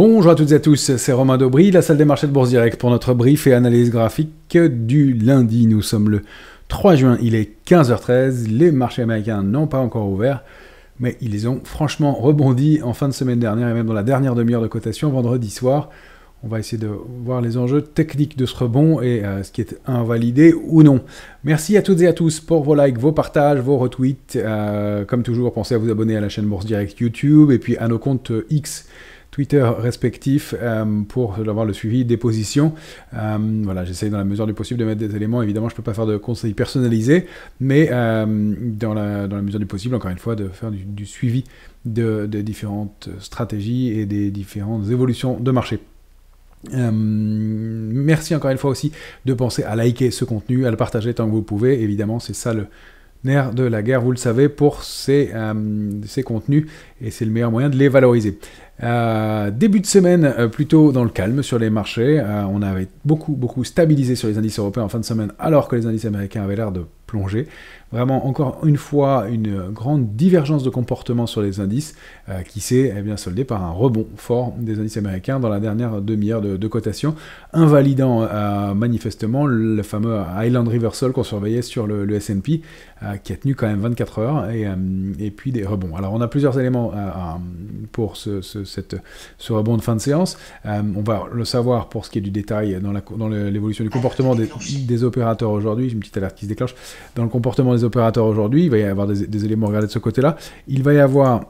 Bonjour à toutes et à tous, c'est Romain Daubry, la salle des marchés de Bourse Direct pour notre brief et analyse graphique du lundi. Nous sommes le 3 juin, il est 15h13, les marchés américains n'ont pas encore ouvert, mais ils ont franchement rebondi en fin de semaine dernière et même dans la dernière demi-heure de cotation vendredi soir. On va essayer de voir les enjeux techniques de ce rebond et ce qui est invalidé ou non. Merci à toutes et à tous pour vos likes, vos partages, vos retweets. Comme toujours, pensez à vous abonner à la chaîne Bourse Direct YouTube et puis à nos comptes X, Twitter respectifs pour avoir le suivi des positions. Voilà, j'essaie dans la mesure du possible de mettre des éléments. Évidemment, je ne peux pas faire de conseils personnalisés, mais dans la mesure du possible, encore une fois, de faire du suivi de différentes stratégies et des différentes évolutions de marché. Merci encore une fois aussi de penser à liker ce contenu, à le partager tant que vous le pouvez. Évidemment, c'est ça le nerf de la guerre, vous le savez, pour ces contenus, et c'est le meilleur moyen de les valoriser. Début de semaine plutôt dans le calme sur les marchés. On avait beaucoup stabilisé sur les indices européens en fin de semaine, alors que les indices américains avaient l'air de plonger. Vraiment, encore une fois, une grande divergence de comportement sur les indices qui s'est soldée par un rebond fort des indices américains dans la dernière demi-heure de cotation, invalidant manifestement le fameux Island Reversal qu'on surveillait sur le S&P, qui a tenu quand même 24 heures, et puis des rebonds. Alors, on a plusieurs éléments pour ce rebond de fin de séance. On va le savoir pour ce qui est du détail dans l'évolution du comportement des opérateurs aujourd'hui. J'ai une petite alerte qui se déclenche. Dans le comportement des opérateurs aujourd'hui, il va y avoir des éléments à regarder de ce côté-là. Il va y avoir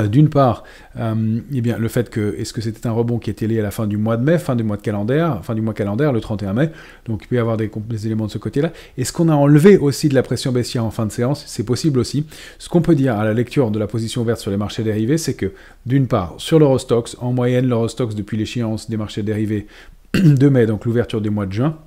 d'une part, le fait que, est-ce que c'était un rebond qui était lié à la fin du mois de mai, fin du mois calendaire, le 31 mai, donc il peut y avoir des éléments de ce côté-là. Est-ce qu'on a enlevé aussi de la pression baissière en fin de séance? C'est possible aussi. Ce qu'on peut dire à la lecture de la position ouverte sur les marchés dérivés, c'est que, d'une part, sur l'Eurostoxx, en moyenne, l'Eurostoxx, depuis l'échéance des marchés dérivés de mai, donc l'ouverture du mois de juin,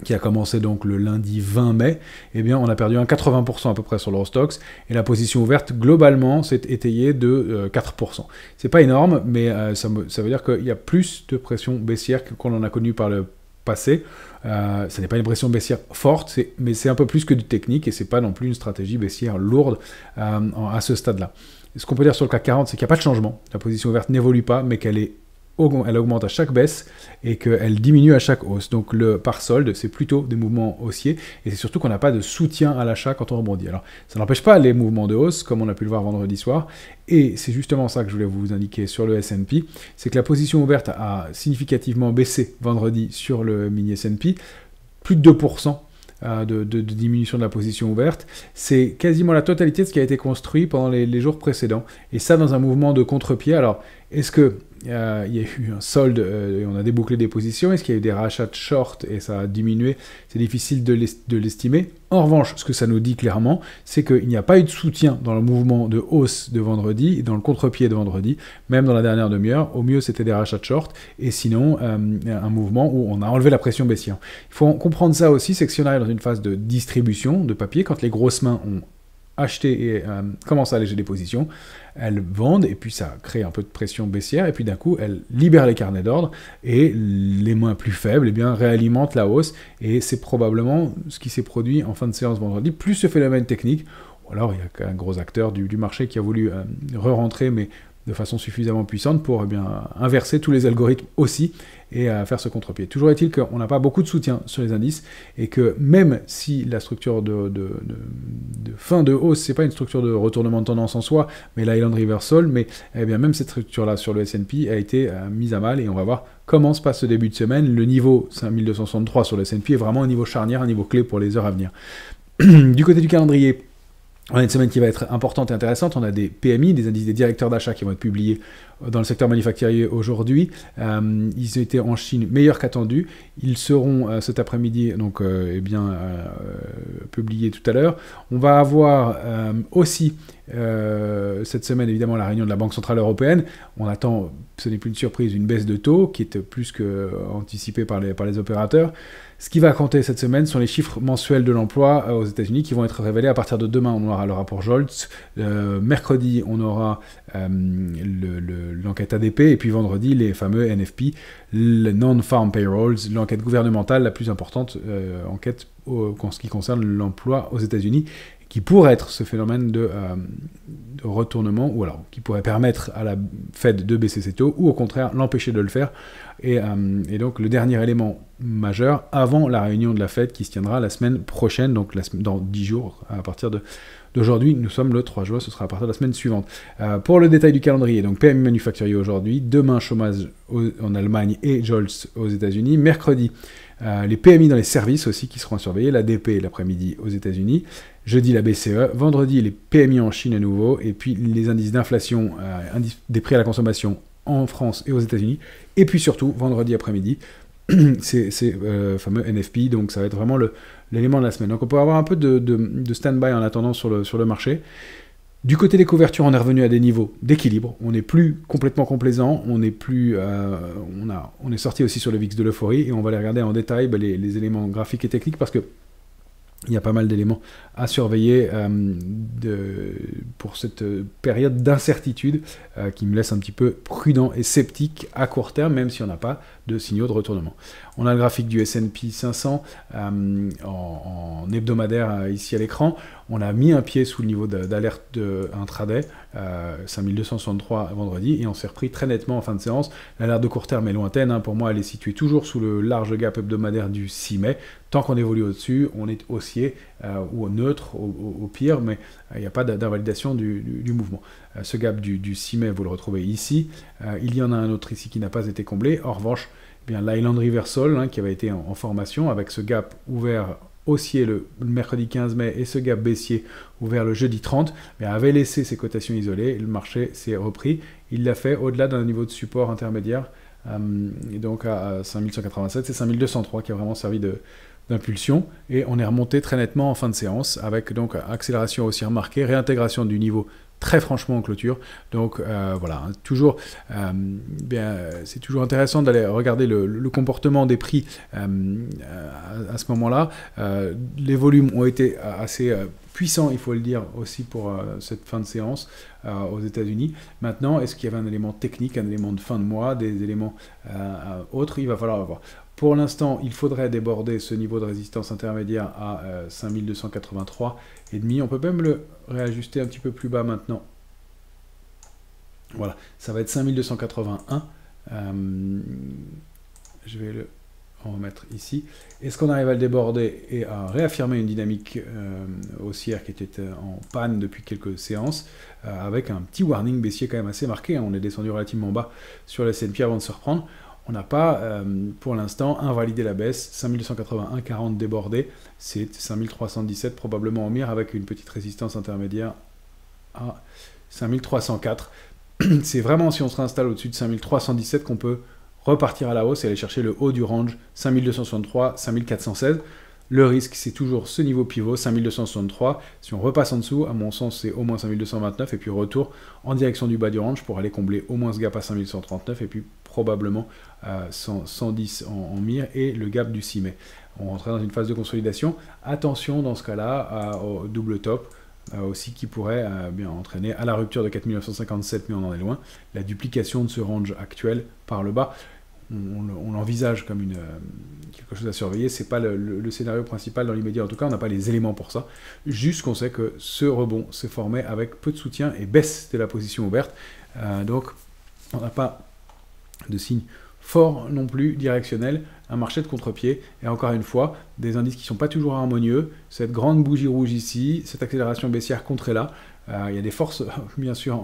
qui a commencé donc le lundi 20 mai, on a perdu un 80% à peu près sur l'Eurostoxx, et la position ouverte, globalement, s'est étayée de 4%. C'est pas énorme, mais ça veut dire qu'il y a plus de pression baissière qu'on en a connu par le passé. Ce n'est pas une pression baissière forte, mais c'est un peu plus que du technique, et c'est pas non plus une stratégie baissière lourde à ce stade-là. Ce qu'on peut dire sur le CAC 40, c'est qu'il n'y a pas de changement. La position ouverte n'évolue pas, mais qu'elle augmente à chaque baisse et qu'elle diminue à chaque hausse. Donc le par solde, c'est plutôt des mouvements haussiers, et c'est surtout qu'on n'a pas de soutien à l'achat quand on rebondit. Alors ça n'empêche pas les mouvements de hausse, comme on a pu le voir vendredi soir, et c'est justement ça que je voulais vous indiquer sur le S&P, c'est que la position ouverte a significativement baissé vendredi sur le mini S&P, plus de 2%. De diminution de la position ouverte, c'est quasiment la totalité de ce qui a été construit pendant les jours précédents, et ça dans un mouvement de contre-pied. Alors, est-ce que il y a eu un solde et on a débouclé des positions? Est-ce qu'il y a eu des rachats de short et ça a diminué? C'est difficile de l'estimer. En revanche, ce que ça nous dit clairement, c'est qu'il n'y a pas eu de soutien dans le mouvement de hausse de vendredi et dans le contre-pied de vendredi, même dans la dernière demi-heure. Au mieux, c'était des rachats de short, et sinon, un mouvement où on a enlevé la pression baissière. Il faut comprendre ça aussi, c'est que si on arrive dans une phase de distribution de papier, quand les grosses mains ont acheté et commencent à alléger des positions, elles vendent, et puis ça crée un peu de pression baissière, et puis d'un coup, elles libèrent les carnets d'ordre, et les mains plus faibles réalimentent la hausse, et c'est probablement ce qui s'est produit en fin de séance vendredi, plus ce phénomène technique, ou alors il y a un gros acteur du marché qui a voulu re-rentrer, mais de façon suffisamment puissante pour inverser tous les algorithmes aussi et faire ce contre-pied. Toujours est-il qu'on n'a pas beaucoup de soutien sur les indices, et que même si la structure de fin de hausse, c'est pas une structure de retournement de tendance en soi, mais l'Island Reversal, mais même cette structure-là sur le S&P a été mise à mal, et on va voir comment se passe ce début de semaine. Le niveau 5263 sur le S&P est vraiment un niveau charnière, un niveau clé pour les heures à venir. Du côté du calendrier, on a une semaine qui va être importante et intéressante. On a des PMI, des indices des directeurs d'achat qui vont être publiés dans le secteur manufacturier aujourd'hui. Ils ont été en Chine meilleurs qu'attendus. Ils seront cet après-midi publiés tout à l'heure. On va avoir aussi cette semaine évidemment la réunion de la Banque Centrale Européenne. On attend, ce n'est plus une surprise, une baisse de taux qui est plus que anticipée par les opérateurs. Ce qui va compter cette semaine sont les chiffres mensuels de l'emploi aux États-Unis qui vont être révélés à partir de demain. On aura le rapport Jolts. Mercredi, on aura l'enquête ADP, et puis vendredi, les fameux NFP, le Non-Farm Payrolls, l'enquête gouvernementale la plus importante, enquête en ce qui concerne l'emploi aux États-Unis, qui pourrait être ce phénomène de retournement, ou alors qui pourrait permettre à la Fed de baisser ses taux, ou au contraire l'empêcher de le faire. Et donc le dernier élément majeur avant la réunion de la Fed qui se tiendra la semaine prochaine, donc dans 10 jours, à partir d'aujourd'hui, nous sommes le 3 juin, ce sera à partir de la semaine suivante. Pour le détail du calendrier, donc PMI manufacturier aujourd'hui, demain chômage en Allemagne et JOLTS aux États-Unis, mercredi les PMI dans les services aussi qui seront surveillés, l'ADP l'après-midi aux États-Unis, jeudi la BCE, vendredi les PMI en Chine à nouveau, et puis les indices d'inflation, des prix à la consommation en France et aux États-Unis, et puis surtout vendredi après-midi, ces fameux NFP, donc ça va être vraiment l'élément de la semaine. Donc on peut avoir un peu de stand-by en attendant sur le marché. Du côté des couvertures, on est revenu à des niveaux d'équilibre. On n'est plus complètement complaisant. On est sorti aussi sur le VIX de l'euphorie et on va les regarder en détail, les éléments graphiques et techniques parce que il y a pas mal d'éléments à surveiller pour cette période d'incertitude qui me laisse un petit peu prudent et sceptique à court terme, même si on n'a pas de signaux de retournement. On a le graphique du S&P 500 en hebdomadaire ici à l'écran. On a mis un pied sous le niveau d'alerte intraday, 5263 vendredi, et on s'est repris très nettement en fin de séance. L'alerte de court terme est lointaine, pour moi elle est située toujours sous le large gap hebdomadaire du 6 mai. Tant qu'on évolue au-dessus, on est haussier ou neutre au pire, mais il n'y a pas d'invalidation du mouvement. Ce gap du 6 mai, vous le retrouvez ici. Il y en a un autre ici qui n'a pas été comblé. En revanche, l'Island Reversal, qui avait été en formation, avec ce gap ouvert haussier le mercredi 15 mai et ce gap baissier ouvert le jeudi 30, avait laissé ses cotations isolées. Le marché s'est repris. Il l'a fait au-delà d'un niveau de support intermédiaire. Et donc à 5187, c'est 5203 qui a vraiment servi d'impulsion, et on est remonté très nettement en fin de séance, avec donc accélération aussi remarquée, réintégration du niveau très franchement en clôture. Donc voilà, toujours, c'est toujours intéressant d'aller regarder le comportement des prix à ce moment-là. Les volumes ont été assez puissants, il faut le dire aussi pour cette fin de séance aux États-Unis. Maintenant, est-ce qu'il y avait un élément technique, un élément de fin de mois, des éléments autres? Il va falloir voir. Pour l'instant, il faudrait déborder ce niveau de résistance intermédiaire à 5283,5. On peut même le réajuster un petit peu plus bas maintenant. Voilà, ça va être 5281. Je vais le remettre ici. Est-ce qu'on arrive à le déborder et à réaffirmer une dynamique haussière qui était en panne depuis quelques séances, avec un petit warning baissier quand même assez marqué. On est descendu relativement bas sur le S&P avant de se reprendre. On n'a pas, pour l'instant, invalidé la baisse. 5281,40 débordé, c'est 5317 probablement en mire, avec une petite résistance intermédiaire à 5304. C'est vraiment si on se réinstalle au-dessus de 5317 qu'on peut repartir à la hausse et aller chercher le haut du range 5263, 5416. Le risque, c'est toujours ce niveau pivot, 5263. Si on repasse en dessous, à mon sens, c'est au moins 5229, et puis retour en direction du bas du range pour aller combler au moins ce gap à 5139, et puis probablement 110 en mire, et le gap du 6 mai. On rentrait dans une phase de consolidation. Attention dans ce cas-là au double top, aussi qui pourrait entraîner à la rupture de 4957, mais on en est loin, la duplication de ce range actuel par le bas. On l'envisage comme quelque chose à surveiller. C'est pas le scénario principal dans l'immédiat, en tout cas on n'a pas les éléments pour ça, juste qu'on sait que ce rebond s'est formé avec peu de soutien et baisse de la position ouverte, donc on n'a pas de signe fort non plus directionnel, un marché de contre-pied, et encore une fois, des indices qui ne sont pas toujours harmonieux, cette grande bougie rouge ici, cette accélération baissière contrée là, il y a des forces, bien sûr,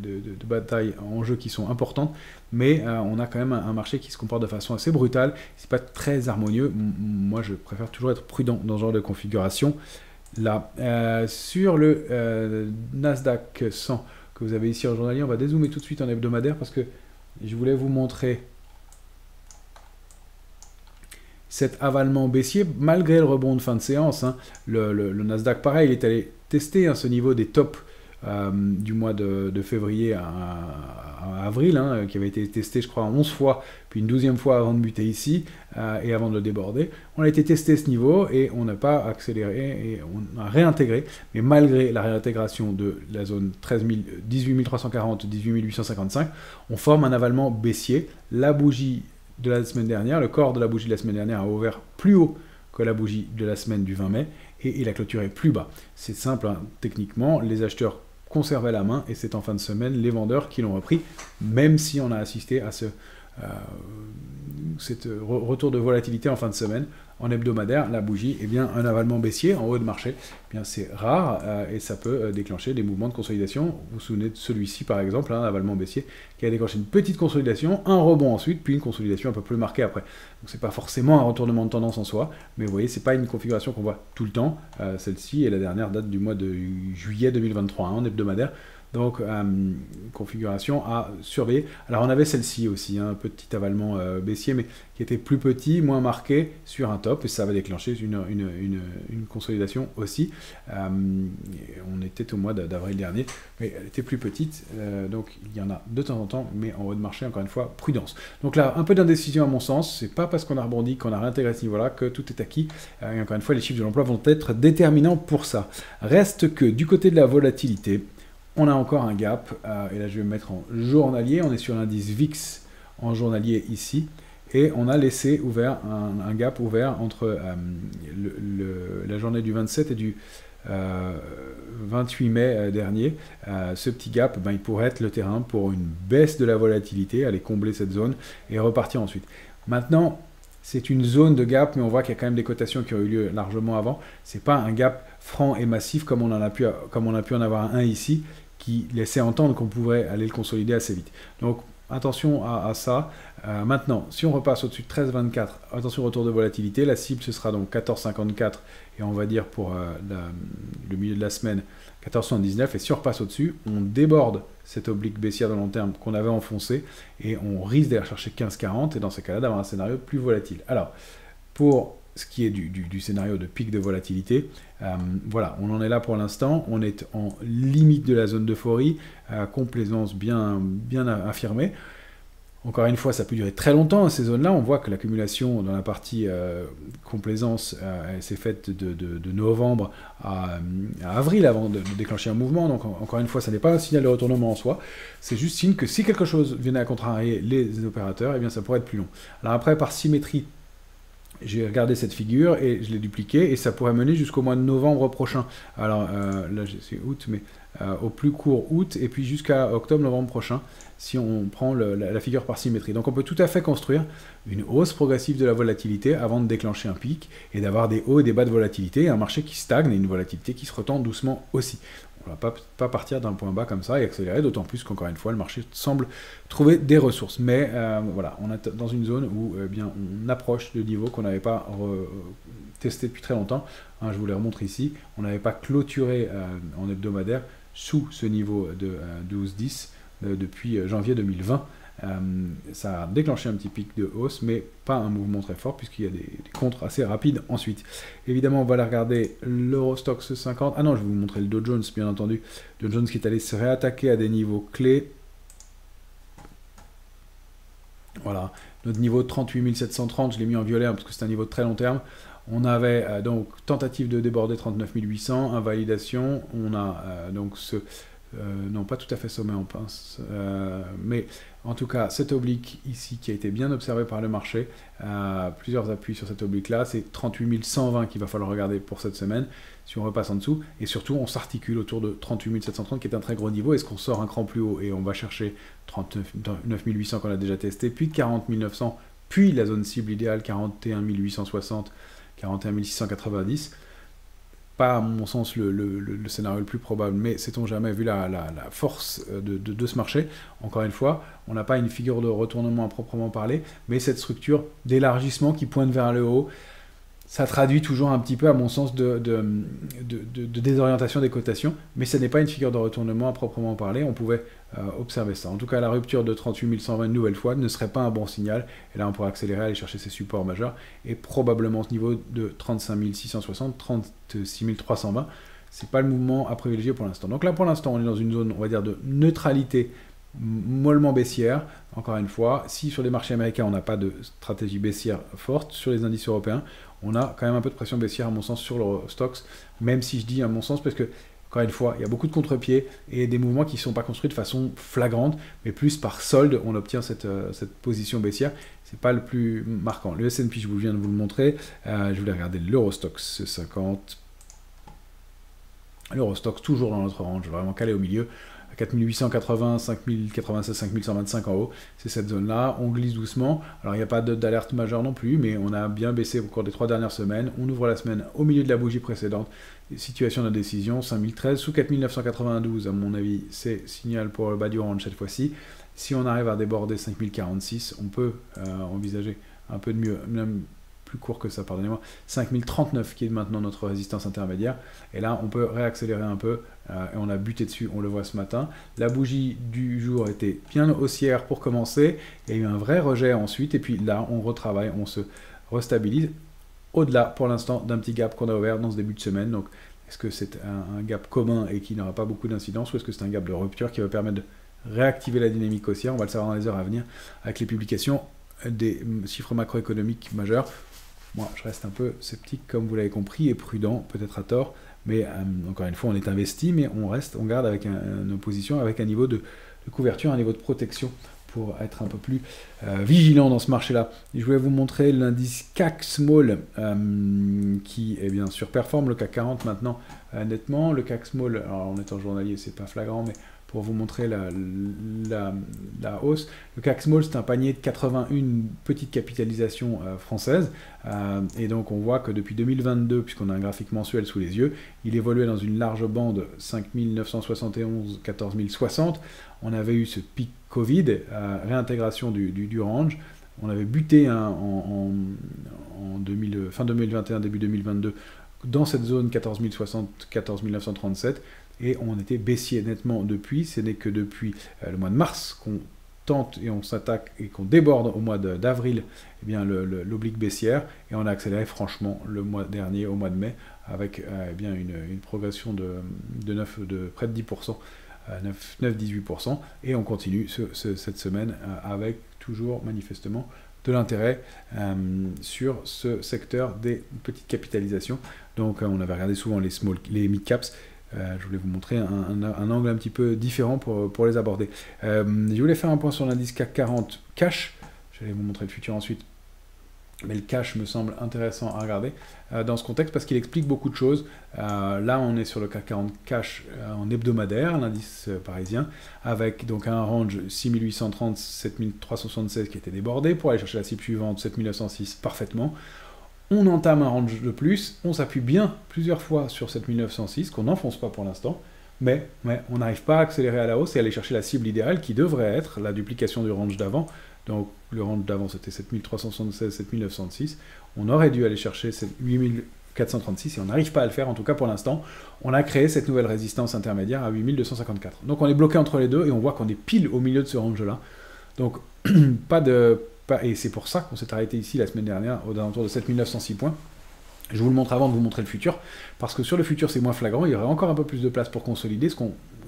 de bataille en jeu qui sont importantes, mais on a quand même un marché qui se comporte de façon assez brutale, c'est pas très harmonieux. Moi, je préfère toujours être prudent dans ce genre de configuration. Là, sur le Nasdaq 100 que vous avez ici en journalier, on va dézoomer tout de suite en hebdomadaire parce que je voulais vous montrer cet avalement baissier, malgré le rebond de fin de séance. Le Nasdaq, pareil, il est allé tester ce niveau des tops du mois de février à avril, qui avait été testé, je crois, 11 fois, puis une 12e fois avant de buter ici, et avant de le déborder. On a été testé ce niveau, et on n'a pas accéléré, et on a réintégré, mais malgré la réintégration de la zone 18 340, 18 855, on forme un avalement baissier. La bougie de la semaine dernière, le corps de la bougie de la semaine dernière a ouvert plus haut que la bougie de la semaine du 20 mai, et il a clôturé plus bas. C'est simple, hein. Techniquement, les acheteurs conservaient la main et c'est en fin de semaine les vendeurs qui l'ont repris, même si on a assisté à cet retour de volatilité en fin de semaine. En hebdomadaire, la bougie, eh bien, un avalement baissier en haut de marché, eh bien, c'est rare et ça peut déclencher des mouvements de consolidation. Vous vous souvenez de celui-ci, par exemple, un avalement baissier qui a déclenché une petite consolidation, un rebond ensuite, puis une consolidation un peu plus marquée après. Donc, c'est pas forcément un retournement de tendance en soi, mais vous voyez, c'est pas une configuration qu'on voit tout le temps. Celle-ci et la dernière date du mois de juillet 2023, en hebdomadaire. Donc, configuration à surveiller. Alors, on avait celle-ci aussi, un petit avalement baissier, mais qui était plus petit, moins marqué sur un top, et ça va déclencher une consolidation aussi. On était au mois d'avril dernier, mais elle était plus petite, donc il y en a de temps en temps, mais en haut de marché, encore une fois, prudence. Donc là, un peu d'indécision à mon sens, c'est pas parce qu'on a rebondi, qu'on a réintégré ce niveau-là, que tout est acquis. Et encore une fois, les chiffres de l'emploi vont être déterminants pour ça. Reste que du côté de la volatilité, on a encore un gap, et là je vais me mettre en journalier, on est sur l'indice VIX en journalier ici, et on a laissé ouvert un gap ouvert entre la journée du 27 et du 28 mai dernier. Ce petit gap, il pourrait être le terrain pour une baisse de la volatilité, aller combler cette zone et repartir ensuite. Maintenant, c'est une zone de gap, mais on voit qu'il y a quand même des cotations qui ont eu lieu largement avant. C'est pas un gap franc et massif comme on a pu en avoir un ici, qui laissait entendre qu'on pourrait aller le consolider assez vite. Donc attention à ça. Maintenant, si on repasse au-dessus de 13,24, attention au retour de volatilité. La cible, ce sera donc 14,54 et on va dire pour le milieu de la semaine 14,79. Et si on repasse au-dessus, on déborde cette oblique baissière de long terme qu'on avait enfoncée et on risque d'aller chercher 15,40 et dans ces cas-là d'avoir un scénario plus volatile. Alors, pour ce qui est du scénario de pic de volatilité, voilà, on en est là pour l'instant, on est en limite de la zone d'euphorie, complaisance bien affirmée. Encore une fois, ça peut durer très longtemps, ces zones-là. On voit que l'accumulation dans la partie complaisance s'est faite de novembre à avril avant de déclencher un mouvement. Donc, encore une fois, ça n'est pas un signal de retournement en soi. C'est juste signe que si quelque chose venait à contrarier les opérateurs, eh bien, ça pourrait être plus long. Alors après, par symétrie, j'ai regardé cette figure et je l'ai dupliquée et ça pourrait mener jusqu'au mois de novembre prochain. Alors là c'est août, mais au plus court août et puis jusqu'à octobre-novembre prochain si on prend la figure par symétrie. Donc on peut tout à fait construire une hausse progressive de la volatilité avant de déclencher un pic et d'avoir des hauts et des bas de volatilité, un marché qui stagne et une volatilité qui se retend doucement aussi. On ne va pas partir d'un point bas comme ça et accélérer, d'autant plus qu'encore une fois, le marché semble trouver des ressources. Mais voilà, on est dans une zone où bien, on approche de niveaux qu'on n'avait pas testé depuis très longtemps. Hein, je vous les remontre ici. On n'avait pas clôturé en hebdomadaire sous ce niveau de 12,10 depuis janvier 2020. Ça a déclenché un petit pic de hausse, mais pas un mouvement très fort, puisqu'il y a des contres assez rapides ensuite. Évidemment, on va aller regarder l'Eurostoxx 50. Ah non, je vais vous montrer le Dow Jones, bien entendu. Dow Jones qui est allé se réattaquer à des niveaux clés. Voilà, notre niveau de 38 730, je l'ai mis en violet, hein, parce que c'est un niveau de très long terme. On avait donc tentative de déborder 39 800, invalidation. On a donc ce... non, pas tout à fait sommet en pince, mais en tout cas, cette oblique ici qui a été bien observée par le marché, plusieurs appuis sur cette oblique-là, c'est 38 120 qu'il va falloir regarder pour cette semaine, si on repasse en dessous, et surtout on s'articule autour de 38 730 qui est un très gros niveau, est-ce qu'on sort un cran plus haut et on va chercher 39 800 qu'on a déjà testé, puis 40 900, puis la zone cible idéale 41 860, 41 690, pas à mon sens le scénario le plus probable, mais sait-on jamais, vu la force de ce marché, encore une fois, on n'a pas une figure de retournement à proprement parler, mais cette structure d'élargissement qui pointe vers le haut, ça traduit toujours un petit peu, à mon sens, de désorientation des cotations, mais ce n'est pas une figure de retournement à proprement parler, on pouvait observer ça. En tout cas, la rupture de 38 120 une nouvelle fois ne serait pas un bon signal, et là on pourrait accélérer, aller chercher ses supports majeurs, et probablement ce niveau de 35 660, 36 320, c'est pas le mouvement à privilégier pour l'instant. Donc là, pour l'instant, on est dans une zone, on va dire, de neutralité mollement baissière. Encore une fois, si sur les marchés américains, on n'a pas de stratégie baissière forte, sur les indices européens, on a quand même un peu de pression baissière, à mon sens, sur l'Eurostoxx, même si je dis à mon sens, parce que, encore une fois, il y a beaucoup de contre-pieds et des mouvements qui ne sont pas construits de façon flagrante, mais plus par solde, on obtient cette position baissière. C'est pas le plus marquant. Le S&P, je viens de vous le montrer. Je voulais regarder l'Eurostoxx 50. L'Eurostoxx toujours dans notre range, vraiment calé au milieu. 4880, 5096, 5125 en haut, c'est cette zone-là. On glisse doucement. Alors, il n'y a pas d'alerte majeure non plus, mais on a bien baissé au cours des 3 dernières semaines. On ouvre la semaine au milieu de la bougie précédente. Situation d'indécision, 5013 sous 4992, à mon avis, c'est signal pour le bas du range cette fois-ci. Si on arrive à déborder 5046, on peut envisager un peu de mieux, même plus court que ça, pardonnez-moi, 5039 qui est maintenant notre résistance intermédiaire. Et là, on peut réaccélérer un peu et on a buté dessus, on le voit ce matin. La bougie du jour était bien haussière pour commencer. Il y a eu un vrai rejet ensuite et puis là, on retravaille, on se restabilise au-delà pour l'instant d'un petit gap qu'on a ouvert dans ce début de semaine. Donc, est-ce que c'est un gap commun et qui n'aura pas beaucoup d'incidence ou est-ce que c'est un gap de rupture qui va permettre de réactiver la dynamique haussière? On va le savoir dans les heures à venir avec les publications des chiffres macroéconomiques majeurs. Moi, je reste un peu sceptique, comme vous l'avez compris, et prudent, peut-être à tort, mais encore une fois, on est investi, mais on garde avec une position, avec un niveau de couverture, un niveau de protection pour être un peu plus vigilant dans ce marché-là. Je voulais vous montrer l'indice CAC Small qui bien surperforme le CAC 40 maintenant nettement. Le CAC Small, alors en étant journalier, c'est pas flagrant, mais pour vous montrer la hausse. Le CAC Small, c'est un panier de 81 petites capitalisations françaises. Et donc, on voit que depuis 2022, puisqu'on a un graphique mensuel sous les yeux, il évoluait dans une large bande 5971, 14060. On avait eu ce pic Covid, réintégration du range. On avait buté en fin 2021, début 2022, dans cette zone 14060, 14937. Et on était baissier nettement depuis. Ce n'est que depuis le mois de mars qu'on tente et on s'attaque et qu'on déborde au mois d'avril l'oblique baissière. Et on a accéléré franchement le mois dernier, au mois de mai, avec une progression de près de 10%, 9-18%. Et on continue cette semaine avec toujours manifestement de l'intérêt sur ce secteur des petites capitalisations. Donc on avait regardé souvent les mid-caps. Je voulais vous montrer un angle un petit peu différent pour les aborder. Je voulais faire un point sur l'indice CAC 40 cash. J'allais vous montrer le futur ensuite. Mais le cash me semble intéressant à regarder dans ce contexte parce qu'il explique beaucoup de choses. Là, on est sur le CAC 40 cash en hebdomadaire, l'indice parisien, avec donc un range 6830, 7376 qui était débordé pour aller chercher la cible suivante, 7906 parfaitement. On entame un range de plus, on s'appuie bien plusieurs fois sur 7906, qu'on n'enfonce pas pour l'instant, mais on n'arrive pas à accélérer à la hausse et aller chercher la cible idéale qui devrait être la duplication du range d'avant. Donc le range d'avant c'était 7376, 7906. On aurait dû aller chercher 8436 et on n'arrive pas à le faire, en tout cas pour l'instant. On a créé cette nouvelle résistance intermédiaire à 8254. Donc on est bloqué entre les deux et on voit qu'on est pile au milieu de ce range-là. Donc et c'est pour ça qu'on s'est arrêté ici la semaine dernière, aux alentours de 7906 points. Je vous le montre avant de vous montrer le futur, parce que sur le futur c'est moins flagrant, il y aurait encore un peu plus de place pour consolider,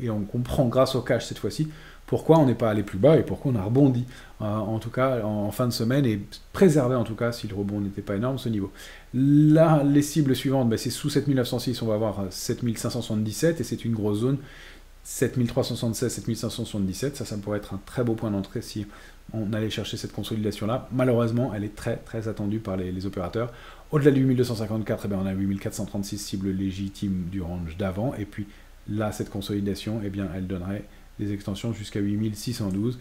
et on comprend grâce au cash cette fois-ci, pourquoi on n'est pas allé plus bas et pourquoi on a rebondi, en tout cas en fin de semaine, et préservé en tout cas, si le rebond n'était pas énorme, ce niveau. Là, les cibles suivantes, c'est sous 7906, on va avoir 7577, et c'est une grosse zone, 7376, 7577, ça pourrait être un très beau point d'entrée si on allait chercher cette consolidation-là. Malheureusement, elle est très très attendue par les opérateurs. Au-delà du 8254, on a 8436 cibles légitimes du range d'avant, et puis là, cette consolidation, elle donnerait des extensions jusqu'à 8612.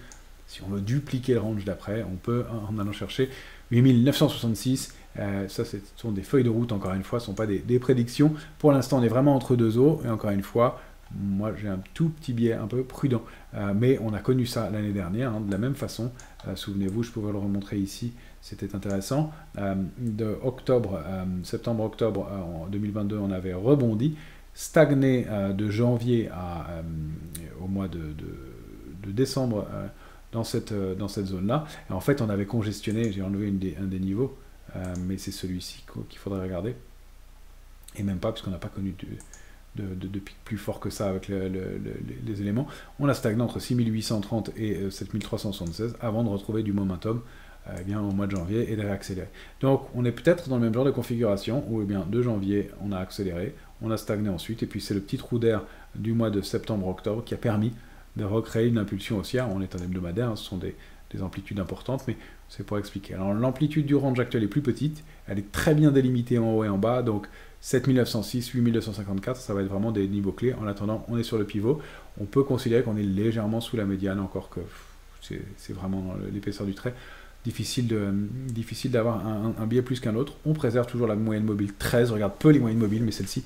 Si on veut dupliquer le range d'après, on peut, en allant chercher 8966. Ça, ce sont des feuilles de route, encore une fois, ce ne sont pas des prédictions. Pour l'instant, on est vraiment entre deux eaux, et encore une fois, moi j'ai un tout petit biais un peu prudent, mais on a connu ça l'année dernière, de la même façon. Souvenez-vous, je pourrais le remontrer ici, c'était intéressant. De septembre-octobre en 2022, on avait rebondi, stagné de janvier au mois de décembre dans cette zone-là. Et en fait, on avait congestionné, j'ai enlevé un des niveaux, mais c'est celui-ci qu'il faudrait regarder. Et même pas, puisqu'on n'a pas connu de pic plus fort que ça avec les éléments. On a stagné entre 6830 et 7376 avant de retrouver du momentum au mois de janvier et de réaccélérer. Donc on est peut-être dans le même genre de configuration où de janvier on a accéléré, on a stagné ensuite et puis c'est le petit trou d'air du mois de septembre-octobre qui a permis de recréer une impulsion haussière. On est en hebdomadaire, ce sont des amplitudes importantes, mais c'est pour expliquer. Alors l'amplitude du range actuel est plus petite, elle est très bien délimitée en haut et en bas, donc 7906, 8254, ça va être vraiment des niveaux clés. En attendant, on est sur le pivot. On peut considérer qu'on est légèrement sous la médiane, encore que c'est vraiment l'épaisseur du trait. Difficile d'avoir un biais plus qu'un autre. On préserve toujours la moyenne mobile 13. Regarde peu les moyennes mobiles, mais celle-ci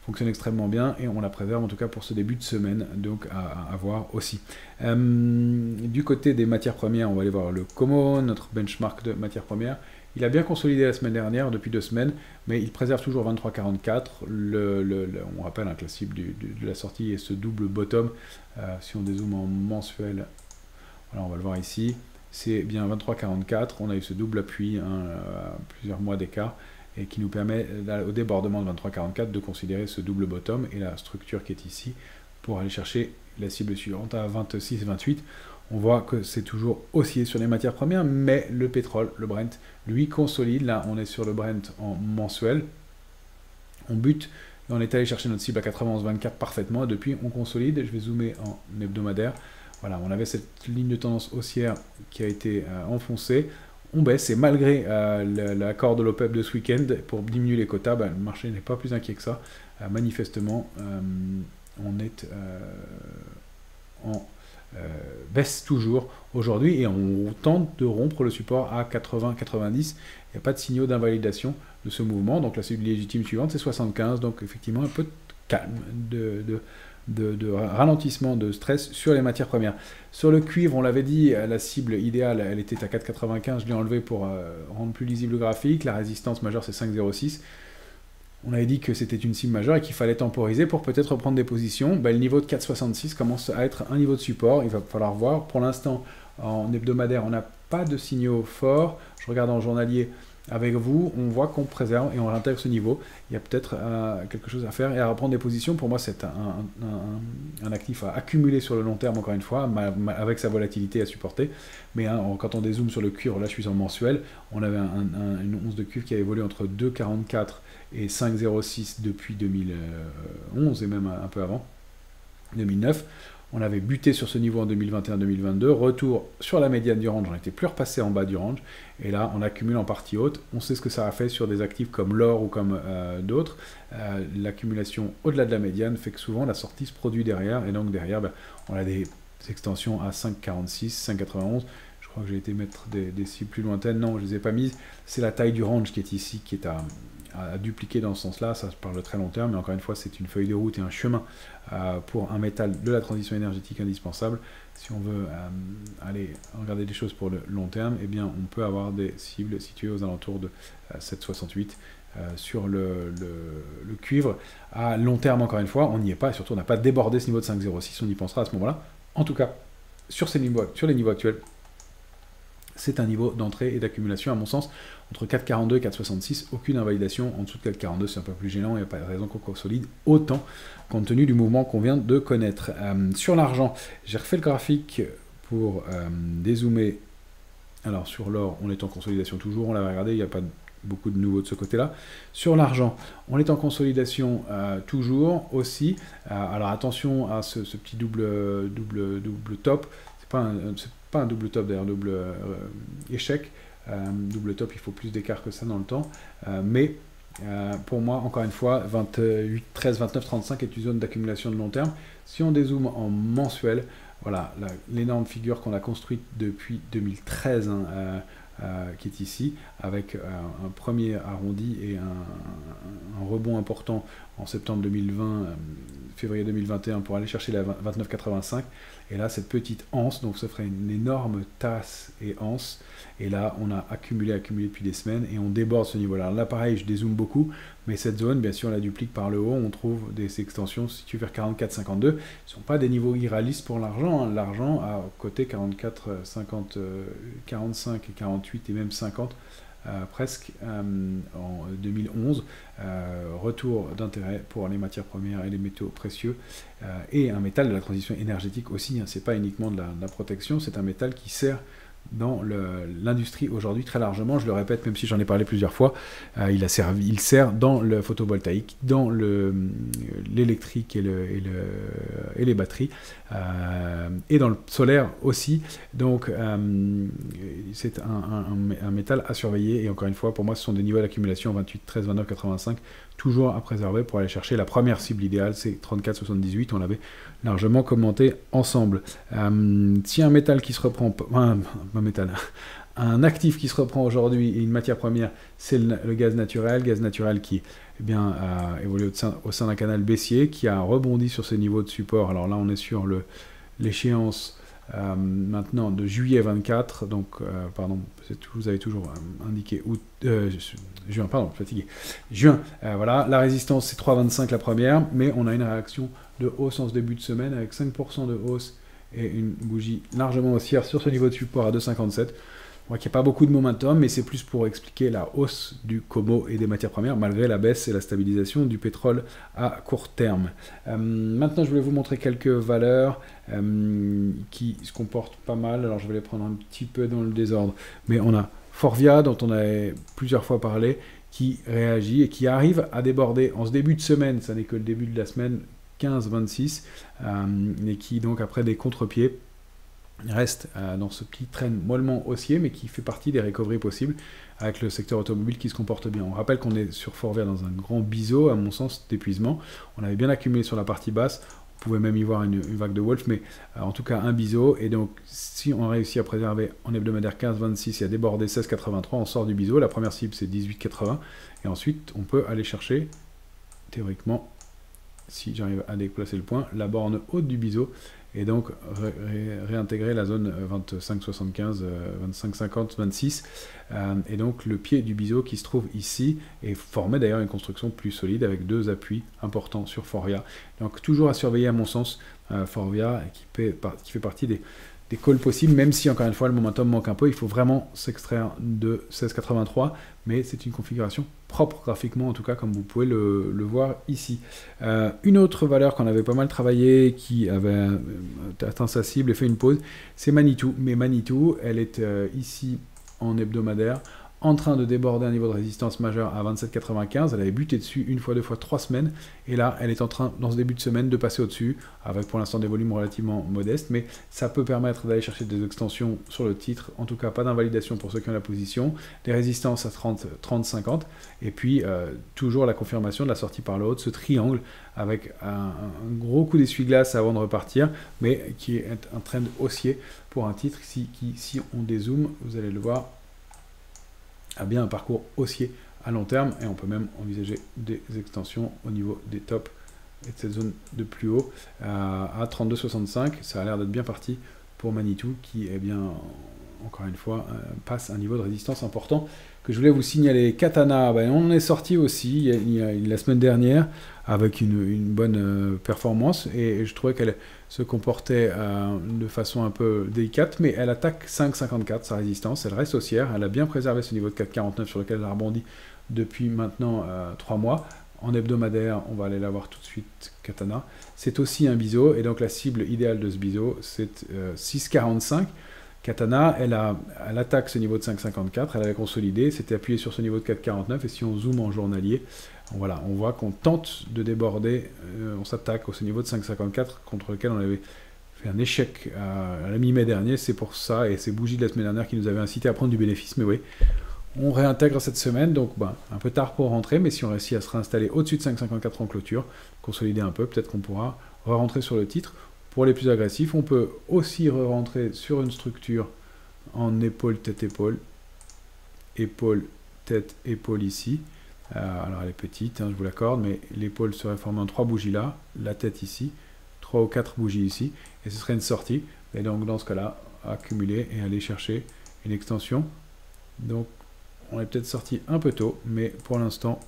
fonctionne extrêmement bien et on la préserve en tout cas pour ce début de semaine, donc à voir aussi. Du côté des matières premières, on va aller voir le COMO, notre benchmark de matières premières. Il a bien consolidé la semaine dernière, depuis 2 semaines, mais il préserve toujours 23,44. On rappelle que la cible de la sortie est ce double bottom. Si on dézoome en mensuel, voilà, on va le voir ici, c'est bien 23,44. On a eu ce double appui, plusieurs mois d'écart, et qui nous permet, au débordement de 23,44, de considérer ce double bottom et la structure qui est ici pour aller chercher la cible suivante à 26,28. On voit que c'est toujours oscillé sur les matières premières, mais le pétrole, le Brent, lui consolide. Là, on est sur le Brent en mensuel. On bute, et on est allé chercher notre cible à 91,24 parfaitement, et depuis, on consolide. Je vais zoomer en hebdomadaire. Voilà, on avait cette ligne de tendance haussière qui a été enfoncée. On baisse, et malgré l'accord de l'OPEP de ce week-end pour diminuer les quotas, le marché n'est pas plus inquiet que ça. Manifestement, on est en baisse toujours aujourd'hui et on tente de rompre le support à 80-90. Il n'y a pas de signaux d'invalidation de ce mouvement. Donc la cible légitime suivante, c'est 75. Donc effectivement, un peu de calme, de ralentissement de stress sur les matières premières. Sur le cuivre, on l'avait dit, la cible idéale, elle était à 4,95. Je l'ai enlevé pour rendre plus lisible le graphique. La résistance majeure, c'est 5,06. On avait dit que c'était une cible majeure et qu'il fallait temporiser pour peut-être reprendre des positions. Le niveau de 4,66 commence à être un niveau de support. Il va falloir voir. Pour l'instant, en hebdomadaire, on n'a pas de signaux forts. Je regarde en journalier avec vous. On voit qu'on préserve et on intègre ce niveau. Il y a peut-être quelque chose à faire et à reprendre des positions. Pour moi, c'est un actif à accumuler sur le long terme, encore une fois, avec sa volatilité à supporter. Mais quand on dézoome sur le cuivre, là je suis en mensuel, on avait une once de cuivre qui a évolué entre 2,44 et 5,06 depuis 2011 et même un peu avant, 2009. On avait buté sur ce niveau en 2021-2022, retour sur la médiane du range, on n'était plus repassé en bas du range, et là on accumule en partie haute. On sait ce que ça a fait sur des actifs comme l'or ou comme d'autres. L'accumulation au-delà de la médiane fait que souvent la sortie se produit derrière, et donc derrière on a des extensions à 5,46, 5,91. Je crois que j'ai été mettre des cibles plus lointaines, non je ne les ai pas mises. C'est la taille du range qui est ici, qui est à dupliquer dans ce sens-là. Ça se parle de très long terme, mais encore une fois, c'est une feuille de route et un chemin pour un métal de la transition énergétique indispensable. Si on veut aller regarder des choses pour le long terme, eh bien, on peut avoir des cibles situées aux alentours de 7,68 sur le cuivre. À long terme, encore une fois, on n'y est pas, et surtout, on n'a pas débordé ce niveau de 5,06, on y pensera à ce moment-là. En tout cas, sur les niveaux actuels, c'est un niveau d'entrée et d'accumulation, à mon sens, entre 4,42 et 4,66. Aucune invalidation en dessous de 4,42, c'est un peu plus gênant, il n'y a pas de raison qu'on consolide autant, compte tenu du mouvement qu'on vient de connaître. Sur l'argent, j'ai refait le graphique pour dézoomer. Alors, sur l'or, on est en consolidation toujours, on l'avait regardé, il n'y a pas beaucoup de nouveaux de ce côté-là. Sur l'argent, on est en consolidation toujours aussi. Alors, attention à ce petit double top. C'est pas un double top d'ailleurs, double échec. Double top, il faut plus d'écart que ça dans le temps. Mais pour moi, encore une fois, 28, 13, 29, 35 est une zone d'accumulation de long terme. Si on dézoome en mensuel, voilà l'énorme figure qu'on a construite depuis 2013, qui est ici, avec un premier arrondi et un rebond important en septembre 2020, février 2021 pour aller chercher la 29,85. Et là, cette petite anse, donc ça ferait une énorme tasse et anse. Et là, on a accumulé depuis des semaines et on déborde ce niveau-là. Là, pareil, je dézoome beaucoup, mais cette zone, bien sûr, on la duplique par le haut. On trouve des extensions situées vers 44,52. Ce ne sont pas des niveaux irréalistes pour l'argent. L'argent a côté 44, 50, 45 et 48 et même 50. Presque en 2011, retour d'intérêt pour les matières premières et les métaux précieux, et un métal de la transition énergétique aussi, hein, c'est pas uniquement de la protection, c'est un métal qui sert dans l'industrie aujourd'hui très largement. Je le répète, même si j'en ai parlé plusieurs fois, il sert dans le photovoltaïque, dans l'électrique et les batteries, et dans le solaire aussi. Donc c'est un métal à surveiller, et encore une fois, pour moi, ce sont des niveaux d'accumulation 28, 13, 29, 85, toujours à préserver pour aller chercher la première cible idéale, c'est 34,78, on l'avait largement commenté ensemble. Si un métal qui se reprend, un actif qui se reprend aujourd'hui, et une matière première, c'est le gaz naturel qui a évolué au sein d'un canal baissier, qui a rebondi sur ses niveaux de support. Alors là, on est sur l'échéance maintenant de juillet 24, donc pardon, vous avez toujours indiqué juin, pardon, fatigué. Juin, voilà, la résistance c'est 3,25 la première, mais on a une réaction de hausse en ce début de semaine avec 5% de hausse et une bougie largement haussière sur ce niveau de support à 2,57. On voit qu'il n'y a pas beaucoup de momentum, mais c'est plus pour expliquer la hausse du COMO et des matières premières, malgré la baisse et la stabilisation du pétrole à court terme. Maintenant, je voulais vous montrer quelques valeurs qui se comportent pas mal. Alors, je vais les prendre un petit peu dans le désordre. Mais on a Forvia, dont on avait plusieurs fois parlé, qui réagit et qui arrive à déborder en ce début de semaine, ça n'est que le début de la semaine 15-26, et qui, donc, après des contre-pieds, reste dans ce petit train mollement haussier, mais qui fait partie des recoveries possibles avec le secteur automobile qui se comporte bien. On rappelle qu'on est sur Forvia dans un grand biseau, à mon sens, d'épuisement. On avait bien accumulé sur la partie basse, on pouvait même y voir une vague de Wolf, mais en tout cas un biseau, et donc si on réussit à préserver en hebdomadaire 15,26 et à déborder 16,83, on sort du biseau. La première cible c'est 18,80, et ensuite on peut aller chercher, théoriquement, si j'arrive à déplacer le point, la borne haute du biseau, et donc réintégrer la zone 25,75, 25,50, 26, et donc le pied du biseau qui se trouve ici, et formait d'ailleurs une construction plus solide avec deux appuis importants sur Forvia. Donc toujours à surveiller à mon sens, Forvia, qui fait partie des calls possibles, même si encore une fois le momentum manque un peu. Il faut vraiment s'extraire de 16,83, mais c'est une configuration propre graphiquement, en tout cas comme vous pouvez le voir ici. Une autre valeur qu'on avait pas mal travaillé, qui avait atteint sa cible et fait une pause, c'est Manitou. Mais Manitou, elle est ici en hebdomadaire, en train de déborder un niveau de résistance majeur à 27,95. Elle avait buté dessus une fois, deux fois, 3 semaines. Et là, elle est en train, dans ce début de semaine, de passer au-dessus, avec pour l'instant des volumes relativement modestes. Mais ça peut permettre d'aller chercher des extensions sur le titre. En tout cas, pas d'invalidation pour ceux qui ont la position. Des résistances à 30, 30, 50. Et puis, toujours la confirmation de la sortie par le haut de ce triangle, avec un gros coup d'essuie-glace avant de repartir, mais qui est un trend haussier pour un titre qui, si on dézoome, vous allez le voir, a bien un parcours haussier à long terme, et on peut même envisager des extensions au niveau des tops et de cette zone de plus haut à 32,65. Ça a l'air d'être bien parti pour Manitou, qui est bien, encore une fois, passe un niveau de résistance important que je voulais vous signaler. Katana, on en est sorti aussi la semaine dernière avec une bonne performance, et je trouvais qu'elle se comportait de façon un peu délicate, mais elle attaque 5,54, sa résistance, elle reste haussière, elle a bien préservé ce niveau de 4,49 sur lequel elle a rebondi depuis maintenant 3 mois. En hebdomadaire, on va aller la voir tout de suite, Katana. C'est aussi un biseau, et donc la cible idéale de ce biseau, c'est 6,45. Katana, elle attaque ce niveau de 5,54, elle avait consolidé, s'était appuyée sur ce niveau de 4,49, et si on zoome en journalier, voilà, on voit qu'on tente de déborder, on s'attaque au ce niveau de 5,54 contre lequel on avait fait un échec à la mi-mai dernier. C'est pour ça, et ces bougies de la semaine dernière qui nous avaient incité à prendre du bénéfice, mais oui, on réintègre cette semaine, donc un peu tard pour rentrer, mais si on réussit à se réinstaller au-dessus de 5,54 en clôture, consolider un peu, peut-être qu'on pourra re-rentrer sur le titre. Pour les plus agressifs, on peut aussi re-rentrer sur une structure en épaule, tête, épaule, tête, épaule ici. Alors elle est petite, je vous l'accorde, mais l'épaule serait formée en 3 bougies là, la tête ici, 3 ou 4 bougies ici, et ce serait une sortie. Et donc dans ce cas-là, accumuler et aller chercher une extension. Donc on est peut-être sorti un peu tôt, mais pour l'instant,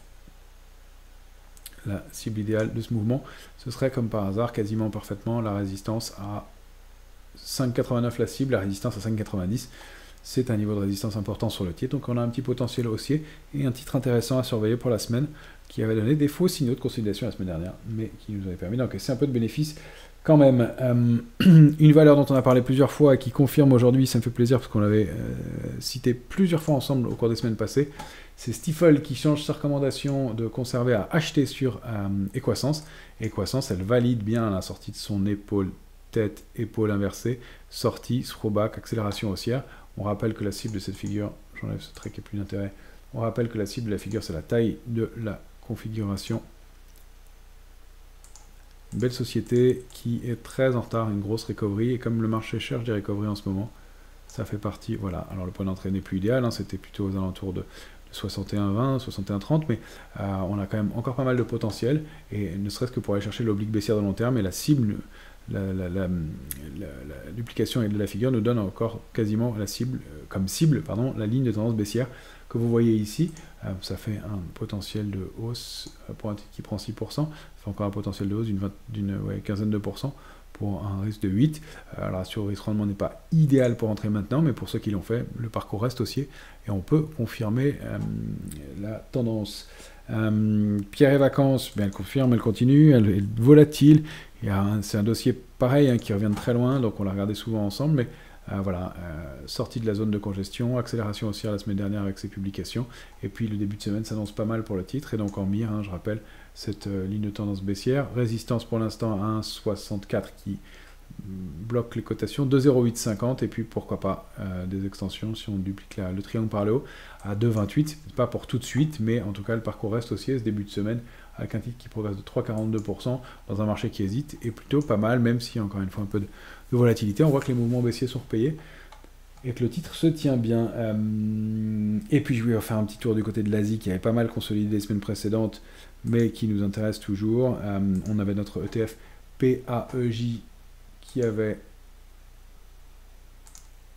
la cible idéale de ce mouvement, ce serait comme par hasard, quasiment parfaitement, la résistance à 5,89 la cible, la résistance à 5,90. C'est un niveau de résistance important sur le titre, donc on a un petit potentiel haussier et un titre intéressant à surveiller pour la semaine, qui avait donné des faux signaux de consolidation la semaine dernière, mais qui nous avait permis d'encaisser un peu de bénéfices quand même, une valeur dont on a parlé plusieurs fois et qui confirme aujourd'hui, ça me fait plaisir parce qu'on l'avait cité plusieurs fois ensemble au cours des semaines passées, c'est Stifel qui change sa recommandation de conserver à acheter sur Equasens. Equasens, elle valide bien la sortie de son épaule, tête, épaule inversée, sortie, throwback, accélération haussière. On rappelle que la cible de cette figure, j'enlève ce trait qui n'a plus d'intérêt, on rappelle que la cible de la figure, c'est la taille de la configuration. Une belle société qui est très en retard, une grosse recovery, et comme le marché cherche des recoveries en ce moment, ça fait partie, voilà, alors le point d'entrée n'est plus idéal, hein, c'était plutôt aux alentours de 61,20, 61,30, mais on a quand même encore pas mal de potentiel, et ne serait-ce que pour aller chercher l'oblique baissière de long terme, et la cible, la duplication de la figure nous donne encore quasiment la cible, la ligne de tendance baissière que vous voyez ici. Ça fait un potentiel de hausse pour un titre qui prend 6%, ça fait encore un potentiel de hausse d'une quinzaine de pourcents pour un risque de 8. Alors sur le risque rendement n'est pas idéal pour entrer maintenant, mais pour ceux qui l'ont fait, le parcours reste haussier et on peut confirmer la tendance. Pierre et Vacances, elle confirme, elle continue, elle est volatile. C'est un dossier pareil qui revient de très loin, donc on l'a regardé souvent ensemble, mais sortie de la zone de congestion, accélération haussière la semaine dernière avec ses publications, et puis le début de semaine s'annonce pas mal pour le titre, et donc en mire, je rappelle, cette ligne de tendance baissière, résistance pour l'instant à 1,64 qui bloque les cotations, 2,0850, et puis pourquoi pas des extensions si on duplique le triangle par le haut à 2,28, pas pour tout de suite, mais en tout cas le parcours reste haussier ce début de semaine, avec un titre qui progresse de 3,42% dans un marché qui hésite, et plutôt pas mal, même si encore une fois un peu de volatilité. On voit que les mouvements baissiers sont repayés et que le titre se tient bien. Et puis je vais faire un petit tour du côté de l'Asie qui avait pas mal consolidé les semaines précédentes, mais qui nous intéresse toujours. On avait notre ETF PAEJ qui avait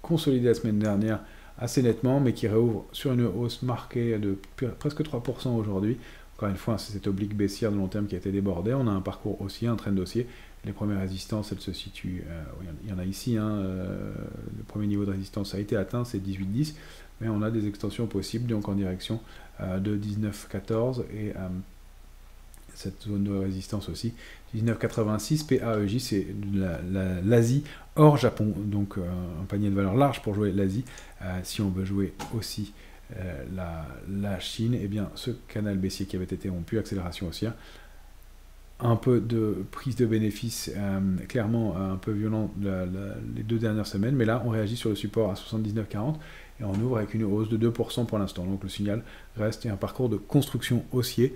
consolidé la semaine dernière assez nettement, mais qui réouvre sur une hausse marquée de presque 3% aujourd'hui. Encore une fois, c'est cette oblique baissière de long terme qui a été débordée. On a un parcours haussier, un trend haussier. Les premières résistances, elles se situent, il y en a ici, le premier niveau de résistance a été atteint, c'est 18,10, mais on a des extensions possibles, donc en direction de 19,14 et cette zone de résistance aussi, 19,86, PAEJ, c'est l'Asie hors Japon, donc un panier de valeur large pour jouer l'Asie. Si on veut jouer aussi la Chine, eh bien ce canal baissier qui avait été rompu, accélération haussière, un peu de prise de bénéfices clairement un peu violent les 2 dernières semaines, mais là on réagit sur le support à 79,40 et on ouvre avec une hausse de 2% pour l'instant, donc le signal reste un parcours de construction haussier,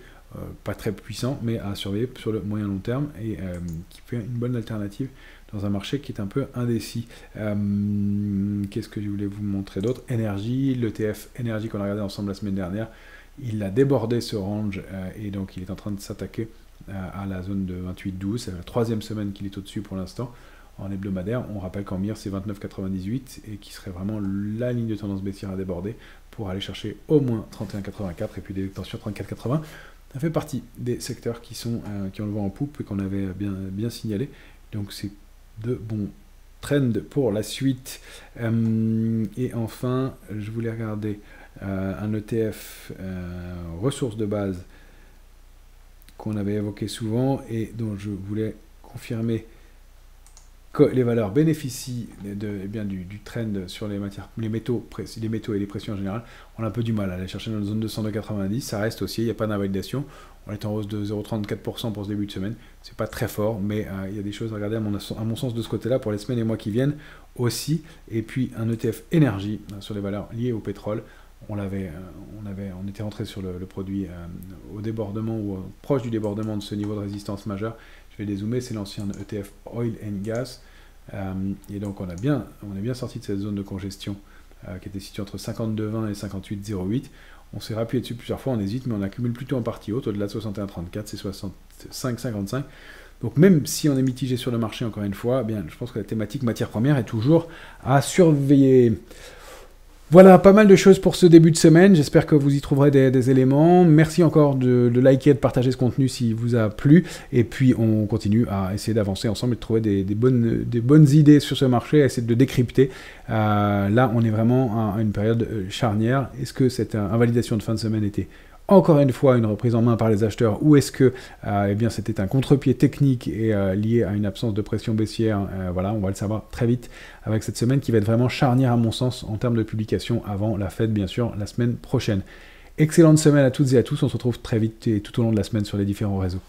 pas très puissant, mais à surveiller sur le moyen long terme et qui fait une bonne alternative dans un marché qui est un peu indécis. Qu'est-ce que je voulais vous montrer d'autre? Énergie, l'ETF énergie qu'on a regardé ensemble la semaine dernière, il a débordé ce range et donc il est en train de s'attaquer à la zone de 28,12, c'est la 3e semaine qu'il est au-dessus pour l'instant en hebdomadaire. On rappelle qu'en mire c'est 29,98 et qui serait vraiment la ligne de tendance baissière à déborder pour aller chercher au moins 31,84 et puis des extensions 34,80. Ça fait partie des secteurs qui ont le vent en poupe et qu'on avait bien signalé, donc c'est de bons trends pour la suite. Et enfin je voulais regarder un ETF ressources de base qu'on avait évoqué souvent et dont je voulais confirmer que les valeurs bénéficient du trend sur les métaux et les pressions en général. On a un peu du mal à aller chercher dans la zone de 102,90, ça reste haussier, il n'y a pas d'invalidation. On est en hausse de 0,34% pour ce début de semaine, c'est pas très fort, mais il y a des choses à regarder à mon sens de ce côté-là pour les semaines et mois qui viennent aussi. Et puis un ETF énergie sur les valeurs liées au pétrole. On était rentré sur le produit au débordement ou proche du débordement de ce niveau de résistance majeur. Je vais dézoomer, c'est l'ancien ETF Oil and Gas. Et donc on est bien sorti de cette zone de congestion qui était située entre 52,20 et 58,08. On s'est rappuyé dessus plusieurs fois, on hésite, mais on accumule plutôt en partie haute, au-delà de 61,34, c'est 65,55. Donc même si on est mitigé sur le marché, encore une fois, je pense que la thématique matière première est toujours à surveiller. Voilà, pas mal de choses pour ce début de semaine. J'espère que vous y trouverez des éléments. Merci encore de liker et de partager ce contenu s'il vous a plu. Et puis, on continue à essayer d'avancer ensemble et de trouver des bonnes idées sur ce marché, à essayer de décrypter. Là, on est vraiment à une période charnière. Est-ce que cette invalidation de fin de semaine était encore une fois une reprise en main par les acheteurs, ou est-ce que eh bien, c'était un contre-pied technique et lié à une absence de pression baissière? Voilà, on va le savoir très vite avec cette semaine qui va être vraiment charnière à mon sens en termes de publication avant la Fed, bien sûr, la semaine prochaine. Excellente semaine à toutes et à tous, on se retrouve très vite et tout au long de la semaine sur les différents réseaux.